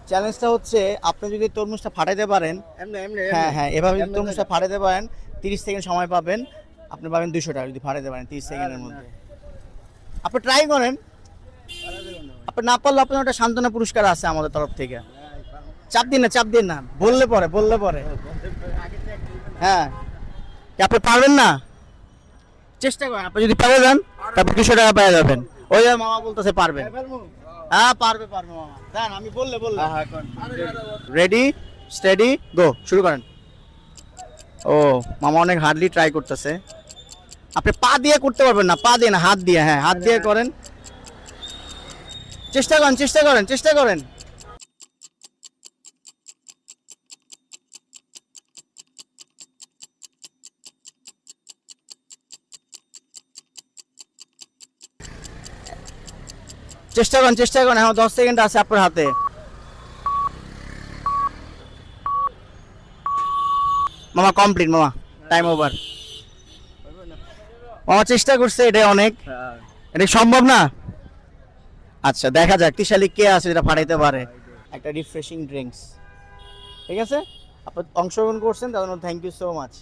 চ্যালেঞ্জটা হচ্ছে আপনি যদি তরমুজটা ফাটাইতে পারেন, হ্যাঁ হ্যাঁ, এভাবে যদি তরমুজটা ফাটাইতে পারেন 30 সেকেন্ড সময় পাবেন, আপনি পাবেন 200 টাকা যদি ফাটাইতে পারেন 30 সেকেন্ডের মধ্যে। আপনি ট্রাই করেন, আপনি না পারলে আপনার একটা সান্ত্বনা পুরস্কার আছে আমাদের তরফ থেকে। চাপ দিন না, চাপ দিন না, বললে পরে হ্যাঁ। কি আপনি পারবেন না? চেষ্টা করেন, আপনি যদি পারে যান তারপর 200 টাকা পেয়ে যাবেন। ওই যে মামা বলতেছে পারবেন। হ্যাঁ পারবে মামা, দেন আমি বললে রেডি স্টেডি গো, শুরু করেন। ও মামা অনেক হার্ডলি ট্রাই করতেছে। আপনি পা দিয়ে করতে পারবেন না, পা দিয়ে না, হাত দিয়ে, হ্যাঁ হাত দিয়ে করেন। চেষ্টা করেন। চেষ্টা করেন, এখন 10 সেকেন্ড আছে আপনার হাতে। মামা কমপ্লিট, মামা টাইম ওভার। মামা চেষ্টা করছে, এটা অনেক, এটা সম্ভব না। আচ্ছা দেখা যাক তিশালি কে আছে যেটা ফাটাইতে পারে একটা রিফ্রেশিং ড্রিঙ্কস। ঠিক আছে, আপনি অংশগ্রহণ করছেন তার জন্য থ্যাংক ইউ সো মাচ।